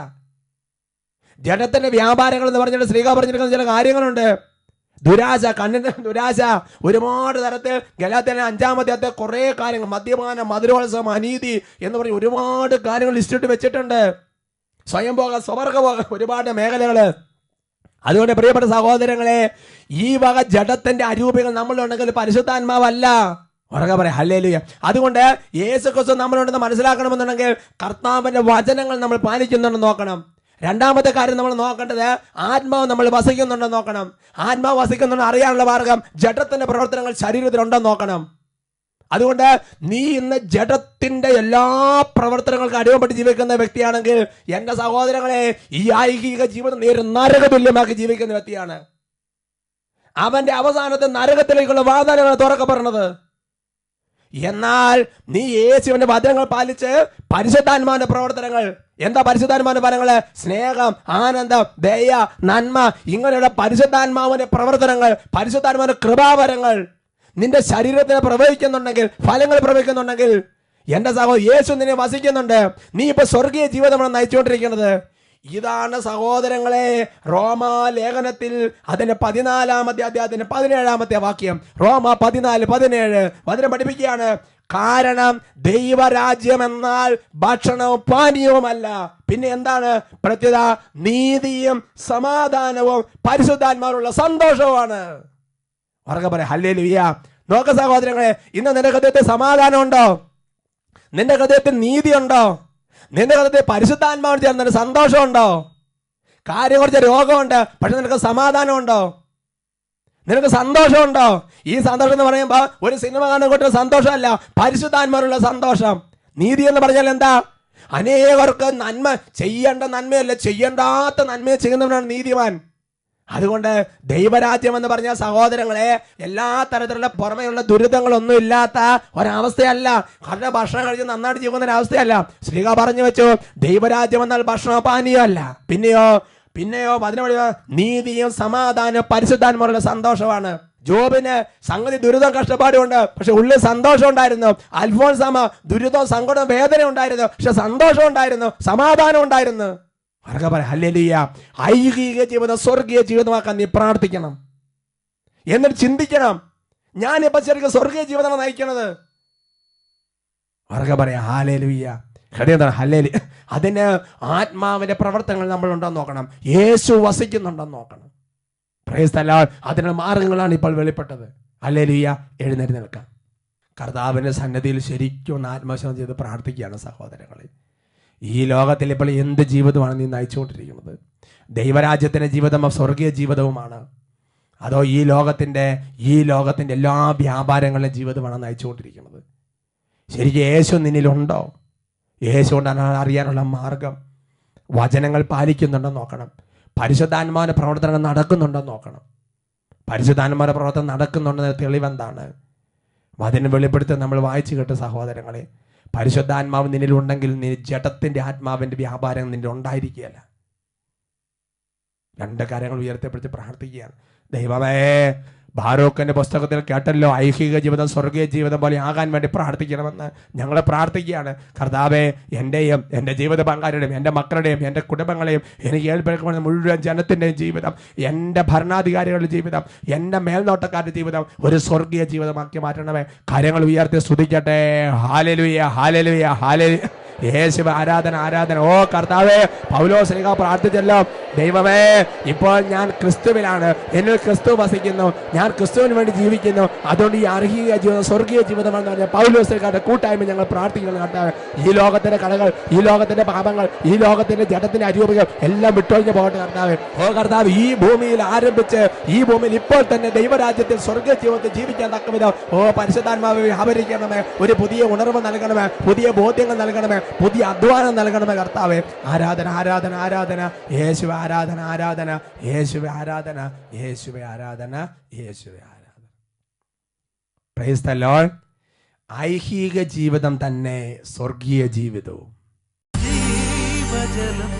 ജഡത്തിന്റെ വ്യാപാരങ്ങൾ എന്ന് പറഞ്ഞിട്ട് ശ്രീക പറഞ്ഞിരിക്കുന്ന ചില കാര്യങ്ങളുണ്ട്. ദുരാശ, കണ്ണിന്റെ ദുരാശ, ഒരുപാട് തരത്തിൽ ഗലാത്യയിലെ 5-ാം അധ്യായത്തിൽ കുറെ കാര്യങ്ങൾ, മദ്യപാനം, മധുരോത്സവം, അനീതി എന്ന് പറഞ്ഞ് ഒരുപാട് കാര്യങ്ങൾ ലിസ്റ്റിട്ട് വെച്ചിട്ടുണ്ട്. സ്വയംഭോഗം, സ്വവർഗഭോഗം, ഒരുപാട് മേഖലകള്. അതുകൊണ്ട് പ്രിയപ്പെട്ട സഹോദരങ്ങളെ, ഈ വക ജഡത്തിന്റെ അരൂപികൾ നമ്മളുണ്ടെങ്കിൽ പരിശുദ്ധാത്മാവല്ല. ഉറക്കെ പറയാം ഹല്ലേലൂയ. അതുകൊണ്ട് യേശുക്രിസ്തു നമ്മളുണ്ടെന്ന് മനസ്സിലാക്കണമെന്നുണ്ടെങ്കിൽ കർത്താവിന്റെ വചനങ്ങൾ നമ്മൾ പാലിക്കുന്നുണ്ടെന്ന് നോക്കണം. രണ്ടാമത്തെ കാര്യം നമ്മൾ നോക്കേണ്ടത് ആത്മാവ് നമ്മൾ വസിക്കുന്നുണ്ടെന്ന് നോക്കണം. ആത്മാവ് വസിക്കുന്നുണ്ടെന്ന് അറിയാനുള്ള മാർഗം ജഡത്തിന്റെ പ്രവർത്തനങ്ങൾ ശരീരത്തിലുണ്ടെന്ന് നോക്കണം. അതുകൊണ്ട് നീ ഇന്ന് ജഡത്തിന്റെ എല്ലാ പ്രവർത്തനങ്ങൾക്ക് അടിമപ്പെട്ട് ജീവിക്കുന്ന വ്യക്തിയാണെങ്കിൽ എന്റെ സഹോദരങ്ങളെ, ഈ ഐഹിക ജീവിതം നീ ഒരു നരകതുല്യമാക്കി ജീവിക്കുന്ന വ്യക്തിയാണ്. അവന്റെ അവസാനത്തെ നരകത്തിലേക്കുള്ള വാതിലുകൾ തുറക്കപ്പെടുന്നത്. എന്നാൽ നീ യേശുവിന്റെ വചനങ്ങൾ പാലിച്ച് പരിശുദ്ധാത്മാവിന്റെ പ്രവർത്തനങ്ങൾ, എന്താ പരിശുദ്ധാത്മാവിന്റെ ഫലങ്ങള്? സ്നേഹം, ആനന്ദം, ദയ, നന്മ, ഇങ്ങനെയുള്ള പരിശുദ്ധാത്മാവിന്റെ പ്രവർത്തനങ്ങൾ, പരിശുദ്ധാത്മാവിന്റെ കൃപാവരങ്ങൾ നിന്റെ ശരീരത്തിന് പ്രവഹിക്കുന്നുണ്ടെങ്കിൽ, ഫലങ്ങൾ പ്രവഹിക്കുന്നുണ്ടെങ്കിൽ എന്റെ സഹോദരൻ, യേശു നിന്നെ വസിക്കുന്നുണ്ട്. നീ ഇപ്പൊ സ്വർഗീയ ജീവിതമാണ് നയിച്ചുകൊണ്ടിരിക്കുന്നത്. ഇതാണ് സഹോദരങ്ങളെ റോമാലേഖനത്തിൽ അതിന്റെ 14-ാമത്തെ അധ്യായത്തിന്റെ 17-ാമത്തെ വാക്യം. റോമ 14:17 വചനം പഠിപ്പിക്കുകയാണ്. കാരണം ദൈവരാജ്യം എന്നാൽ ഭക്ഷണവും പാനീയവുമല്ല, പിന്നെ എന്താണ്? പ്രത്യുത നീതിയും സമാധാനവും പരിശുദ്ധാത്മാവിലുള്ള സന്തോഷവുമാണ്. ഉറക്കെ പറയാം ഹല്ലേലൂയ. നോക്ക സഹോദരങ്ങളെ, ഇന്ന് നിന്റെ ഹൃദയത്തിൽ സമാധാനം ഉണ്ടോ? നിന്റെ ഹൃദയത്തിൽ നീതിയുണ്ടോ? നിന്റെ ഹൃദയത്തിൽ പരിശുദ്ധാത്മാവിന് ചേർന്നൊരു സന്തോഷമുണ്ടോ? കാര്യം കുറച്ച് രോഗമുണ്ട്, പക്ഷെ നിനക്ക് സമാധാനമുണ്ടോ? നിനക്ക് സന്തോഷമുണ്ടോ? ഈ സന്തോഷം എന്ന് പറയുമ്പോൾ ഒരു സിനിമ കാണാൻ കൊണ്ടുള്ള സന്തോഷമല്ല, പരിശുദ്ധാത്മാവിനുള്ള സന്തോഷം. നീതി എന്ന് പറഞ്ഞാൽ എന്താ? അനേകർക്ക് നന്മ ചെയ്യേണ്ട നന്മയല്ല, ചെയ്യേണ്ടാത്ത നന്മയെ ചെയ്യുന്നവനാണ് നീതിമാൻ. അതുകൊണ്ട് ദൈവരാജ്യം എന്ന് പറഞ്ഞ സഹോദരങ്ങളെ എല്ലാ തരത്തിലുള്ള പുറമെയുള്ള ദുരിതങ്ങളൊന്നും ഇല്ലാത്ത ഒരവസ്ഥയല്ല. കാരണം ഭക്ഷണം കഴിച്ച് നന്നായിട്ട് ജീവിക്കുന്ന ഒരവസ്ഥയല്ല. ശ്രീക പറഞ്ഞു വെച്ചു, ദൈവരാജ്യം എന്നാൽ ഭക്ഷണ പാനീയമല്ല. പിന്നെയോ അതിനുവഴി നീതിയും സമാധാനവും പരിശുദ്ധാത്മാവിലുള്ള സന്തോഷമാണ്. ജോബിന് സംഗതി ദുരിതം കഷ്ടപ്പാടുണ്ട്, പക്ഷെ ഉള്ളിൽ സന്തോഷം ഉണ്ടായിരുന്നു. അൽഫോൻസാമ ദുരിതം സങ്കടം വേദന ഉണ്ടായിരുന്നു, പക്ഷെ സന്തോഷം ഉണ്ടായിരുന്നു, സമാധാനം ഉണ്ടായിരുന്നു. ഹല്ലേലൂയ. ഐഹിക ജീവിതം സ്വർഗീയ ജീവിതമാക്കാൻ നീ പ്രാർത്ഥിക്കണം. എന്നിട്ട് ചിന്തിക്കണം, ഞാനിപ്പോ ശരിക്കും സ്വർഗീയ ജീവിതമാണ് നയിക്കണത്. പറയാ ഹല്ലേലൂയ. ഹല്ലേലൂയ. അതിന് ആത്മാവിന്റെ പ്രവർത്തനങ്ങൾ നമ്മൾ ഉണ്ടോന്ന് നോക്കണം. യേശു വസിക്കുന്നുണ്ടെന്ന് നോക്കണം. Price the Lord. അതിനുള്ള മാർഗങ്ങളാണ് ഇപ്പോൾ വെളിപ്പെട്ടത്. ഹല്ലേലൂയ. എഴുന്നേറ്റ് നിൽക്കാം. കർത്താവിന്റെ സന്നിധിയിൽ ശരിക്കും ഒന്ന് ആത്മശോധന ചെയ്ത് പ്രാർത്ഥിക്കുകയാണ് സഹോദരങ്ങളെ. ഈ ലോകത്തിൽ ഇപ്പോൾ എന്ത് ജീവിതമാണ് നീ നയിച്ചുകൊണ്ടിരിക്കുന്നത്? ദൈവരാജ്യത്തിന്റെ ജീവിതം സ്വർഗീയ ജീവിതവുമാണ്, അതോ ഈ ലോകത്തിന്റെ എല്ലാ വ്യാപാരങ്ങളുടെ ജീവിതമാണ് നയിച്ചുകൊണ്ടിരിക്കുന്നത്? ശരിക്കും യേശു നിന്നിലുണ്ടോ? യേശു കൊണ്ടാണ് അറിയാനുള്ള മാർഗം. വചനങ്ങൾ പാലിക്കുന്നുണ്ടെന്ന് നോക്കണം. പരിശുദ്ധാത്മാവിന്റെ പ്രവർത്തനങ്ങൾ നടക്കുന്നുണ്ടെന്ന് നോക്കണം. പരിശുദ്ധാത്മാവിന്റെ പ്രവർത്തനം നടക്കുന്നുണ്ടെന്ന് തെളിവെന്താണ്? വചനം വെളിപ്പെടുത്തി നമ്മൾ വായിച്ചു കേട്ട സഹോദരങ്ങളെ, പരിശുദ്ധാത്മാവ് നിന്നിലുണ്ടെങ്കിൽ നീ ജഡത്തിന്റെ ആത്മാവിന്റെ വ്യാപാരം നിന്നിൽ ഉണ്ടായിരിക്കുകയല്ല. രണ്ട് കാര്യങ്ങൾ ഉയർത്തിപ്പിടിച്ച് പ്രാർത്ഥിക്കുകയാണ്. ദൈവമേ, ബാരോക്കിന്റെ പുസ്തകത്തിൽ കേട്ടല്ലോ, ഐഹിക ജീവിതം സ്വർഗീയ ജീവിതം പോലെ ആകാൻ വേണ്ടി പ്രാർത്ഥിക്കണമെന്ന് ഞങ്ങൾ പ്രാർത്ഥിക്കുകയാണ്. കർത്താവേ, എൻ്റെയും എൻ്റെ ജീവിത പങ്കാളിയുടെയും എൻ്റെ മക്കളുടെയും എൻ്റെ കുടുംബങ്ങളെയും എനിക്ക് ഏൽപ്പിക്കുന്ന മുഴുവൻ ജനത്തിൻ്റെയും ജീവിതം, എൻ്റെ ഭരണാധികാരികളുടെ ജീവിതം, എൻ്റെ മേൽനോട്ടക്കാരുടെ ജീവിതം ഒരു സ്വർഗീയ ജീവിതമാക്കി മാറ്റണമേ. കാര്യങ്ങൾ ഉയർത്തി സ്തുതിക്കട്ടെ. Hallelujah, hallelujah, hallelujah. യേശുവ ആരാധന, ആരാധന. ഓ കർത്താവേ, പൗലോസ് ശ്ലീഹ പ്രാർത്ഥിച്ചല്ലോ, ദൈവമേ, ഇപ്പോൾ ഞാൻ ക്രിസ്തുവിലാണ്, എന്നിൽ ക്രിസ്തു വസിക്കുന്നു, ഞാൻ ക്രിസ്തുവിന് വേണ്ടി ജീവിക്കുന്നു, അതുകൊണ്ട് ഈ അർഹിക ജീവിതം സ്വർഗീയ ജീവിതമാണെന്ന് പറഞ്ഞ പൗലോസ് ശ്ലീഹയുടെ കൂട്ടായ്മ ഞങ്ങൾ പ്രാർത്ഥിക്കുന്നു. കർത്താവേ, ഈ ലോകത്തിന്റെ കടകൾ, ഈ ലോകത്തിന്റെ പാപങ്ങൾ, ഈ ലോകത്തിന്റെ ജഡത്തിന്റെ അരൂപികൾ എല്ലാം വിട്ടൊഴിഞ്ഞു പോകട്ടെ കർത്താവേ. ഓ കർത്താവ്, ഈ ഭൂമിയിൽ ആരംഭിച്ച് ഈ ഭൂമിയിൽ ഇപ്പോൾ തന്നെ ദൈവരാജ്യത്തിൽ സ്വർഗീയ ജീവിതത്തിൽ ജീവിക്കാൻ തക്കവിധം ഓ പരിശുദ്ധാത്മാവെ വ്യാപരിക്കണമേ. ഒരു പുതിയ ഉണർവ് നൽകണമേ, പുതിയ ബോധ്യങ്ങൾ നൽകണമേ, പുതിയ അധ്വാനം നൽകണമേ കർത്താവേ. ആരാധന, ആരാധന, ആരാധന. യേശുവേ ആരാധന, ആരാധന. യേശുവേ ആരാധന, യേശുവേ ആരാധന, യേശുവേ ആരാധന. Price the Lord. ഐഹിക ജീവിതം തന്നെ സ്വർഗീയ ജീവിതവും. ജീവജലം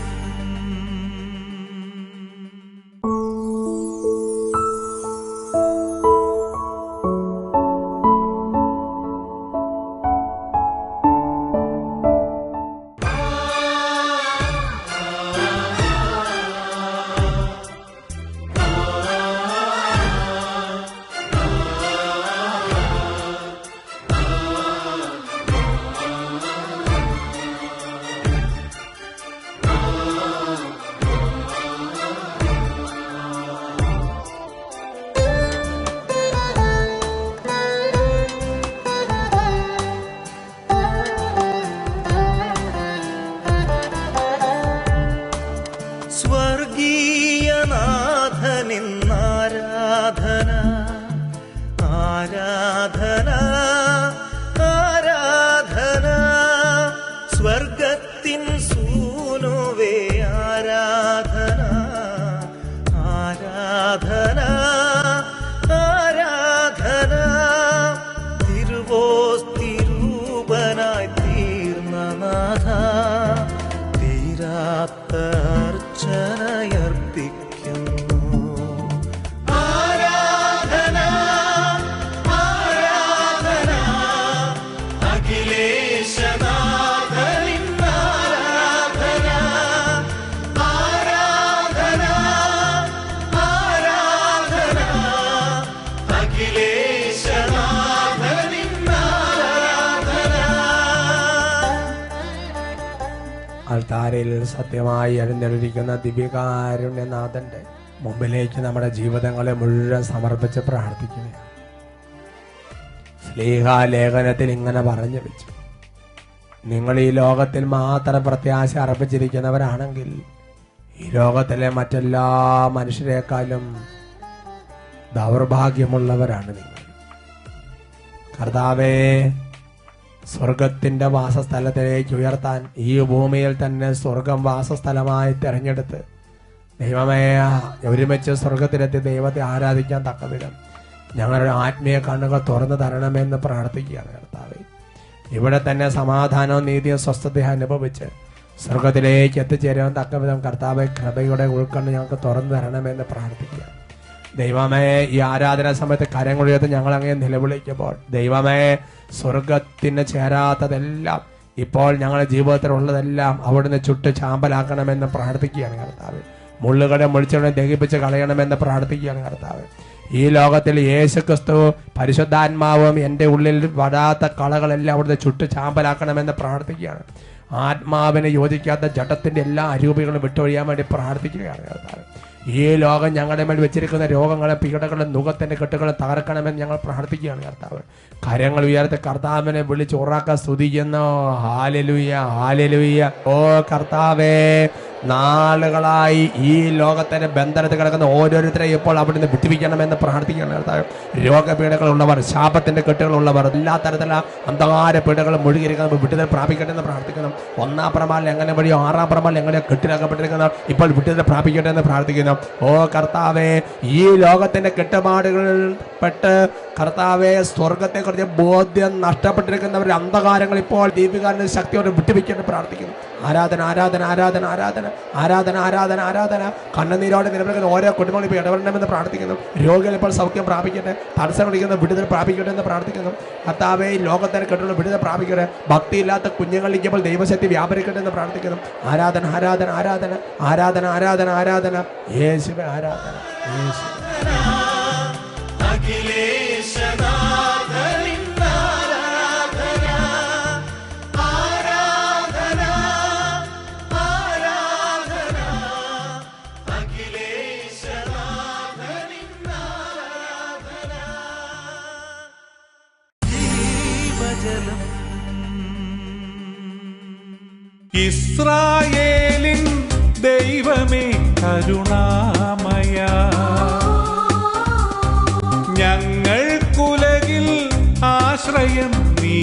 അൾത്താരയിൽ സത്യമായി എഴുന്നള്ളിരിക്കുന്ന ദിവ്യകാരുണ്യനാഥന്റെ മുമ്പിലേക്ക് നമ്മുടെ ജീവിതങ്ങളെ മുഴുവൻ സമർപ്പിച്ച് പ്രാർത്ഥിക്കുകയാണ്. സ്ലീഹാ ലേഖനത്തിൽ ഇങ്ങനെ പറഞ്ഞു വെച്ചു, നിങ്ങൾ ഈ ലോകത്തിൽ മാത്രം പ്രത്യാശ അർപ്പിച്ചിരിക്കുന്നവരാണെങ്കിൽ ഈ ലോകത്തിലെ മറ്റെല്ലാ മനുഷ്യരെക്കാളും ദൗർഭാഗ്യമുള്ളവരാണ് നിങ്ങൾ. കർത്താവേ, സ്വർഗത്തിന്റെ വാസസ്ഥലത്തിലേക്ക് ഉയർത്താൻ ഈ ഭൂമിയിൽ തന്നെ സ്വർഗം വാസസ്ഥലമായി തിരഞ്ഞെടുത്ത് ദൈവമേ ഒരുമിച്ച് സ്വർഗത്തിലെത്തി ദൈവത്തെ ആരാധിക്കാൻ തക്കവിധം ഞങ്ങളുടെ ആത്മീയ കണ്ണുകൾ തുറന്നു തരണമെന്ന് പ്രാർത്ഥിക്കുകയാണ്. കർത്താവേ, ഇവിടെ തന്നെ സമാധാനവും നീതിയും സ്വസ്ഥതയും അനുഭവിച്ച് സ്വർഗത്തിലേക്ക് എത്തിച്ചേരാൻ തക്കവിധം കർത്താവെ കൃപയുടെ ഉൾക്കണ്ണ് ഞങ്ങൾക്ക് തുറന്നു തരണമെന്ന് പ്രാർത്ഥിക്കുക. ദൈവമേ, ഈ ആരാധനാ സമയത്ത് കരങ്ങളുയർത്തി ഞങ്ങൾ അങ്ങനെ നിലവിളിക്കുമ്പോൾ ദൈവമേ, സ്വർഗത്തിന് ചേരാത്തതെല്ലാം ഇപ്പോൾ ഞങ്ങളുടെ ജീവിതത്തിൽ ഉള്ളതെല്ലാം അവിടുന്ന് ചുട്ട് ചാമ്പലാക്കണമെന്ന് പ്രാർത്ഥിക്കുകയാണ് കർത്താവ്. മുള്ളുകളെ മുളിച്ചുകളെ ദഹിപ്പിച്ച് കളയണമെന്ന് പ്രാർത്ഥിക്കുകയാണ് കർത്താവ്. ഈ ലോകത്തിൽ യേശുക്രിസ്തു പരിശുദ്ധാത്മാവും എൻ്റെ ഉള്ളിൽ വടാത്ത കളകളെല്ലാം അവിടുന്ന് ചുട്ട് ചാമ്പലാക്കണമെന്ന് പ്രാർത്ഥിക്കുകയാണ്. ആത്മാവിനെ യോജിക്കാത്ത ജഡത്തിന്റെ എല്ലാ അരൂപികളും വിട്ടൊഴിയാൻ വേണ്ടി പ്രാർത്ഥിക്കുകയാണ് കർത്താവ്. ഈ ലോകം ഞങ്ങളുടെ മേൽ വെച്ചിരിക്കുന്ന രോഗങ്ങളും പീഡകളും നുഖത്തിന്റെ കെട്ടുകളും തകർക്കണമെന്ന് ഞങ്ങൾ പ്രാർത്ഥിക്കുകയാണ് കർത്താവ്. കരങ്ങൾ ഉയർത്തി കർത്താവിനെ വിളിച്ച് ഉറക്കെ സ്തുതിക്കുന്നു. Hallelujah, hallelujah. ഓ കർത്താവേ, നാളുകളായി ഈ ലോകത്തിന്റെ ബന്ധനത്തിൽ കിടക്കുന്ന ഓരോരുത്തരെയും ഇപ്പോൾ അവിടുന്ന് വിട്ടുവിക്കണമെന്ന് പ്രാർത്ഥിക്കുകയാണ് കർത്താവ്. രോഗപീഠകളുള്ളവർ, ശാപത്തിന്റെ കെട്ടുകളുള്ളവർ, എല്ലാ തരത്തിലുള്ള അന്ധകാര പീഠകളും മുഴുകിയിരിക്കുന്ന വിട്ടുതൽ പ്രാപിക്കട്ടെ എന്ന് പ്രാർത്ഥിക്കുന്നു. 1-ാം പ്രമാണിൽ എങ്ങനെ വഴിയോ 6-ാം പ്രമാണിൽ എങ്ങനെ കെട്ടിലാക്കപ്പെട്ടിരിക്കുന്നവർ ഇപ്പോൾ വിട്ടുതൽ പ്രാപിക്കട്ടെ എന്ന് പ്രാർത്ഥിക്കുന്നു. ഓ കർത്താവേ, ഈ ലോകത്തിന്റെ കെട്ടുപാടുകളിൽ പെട്ട് കർത്താവെ സ്വർഗത്തെക്കുറിച്ച് ബോധ്യം നഷ്ടപ്പെട്ടിരിക്കുന്നവർ അന്ധകാരങ്ങൾ ഇപ്പോൾ ദീപികാരന്റെ ശക്തിയോടെ വിട്ടുവെക്കേണ്ടി പ്രാർത്ഥിക്കുന്നു. ആരാധന, ആരാധന, ആരാധന, ആരാധന, ആരാധന, ആരാധന, ആരാധന. കണ്ണുനീരോടെ നിലവിളിക്കുന്ന ഓരോ കുടുംബങ്ങളും ഇപ്പോൾ ഇടപെടണമെന്ന് പ്രാർത്ഥിക്കുന്നു. രോഗികൾ ഇപ്പോൾ സൗഖ്യം പ്രാപിക്കട്ടെ, തടസ്സം പിടിക്കുന്ന വിടുതൽ പ്രാപിക്കട്ടെ എന്ന് പ്രാർത്ഥിക്കുന്നു. കർത്താവേ, ലോകത്തിന് കെട്ടുള്ള വിടുതൽ പ്രാപിക്കട്ടെ. ഭക്തിയില്ലാത്ത കുഞ്ഞുങ്ങളിലേക്ക് ഇപ്പോൾ ദൈവശക്തി വ്യാപരിക്കട്ടെ എന്ന് പ്രാർത്ഥിക്കുന്നു. ആരാധന, ആരാധന, ആരാധന, ആരാധന, ആരാധന, ആരാധന. യേശുവേ ആരാധന, യേശുവേ. ഇസ്രായേലിൻ ദൈവമേ കരുണാമയ, ഞങ്ങൾക്കുലകിൽ ആശ്രയം നീ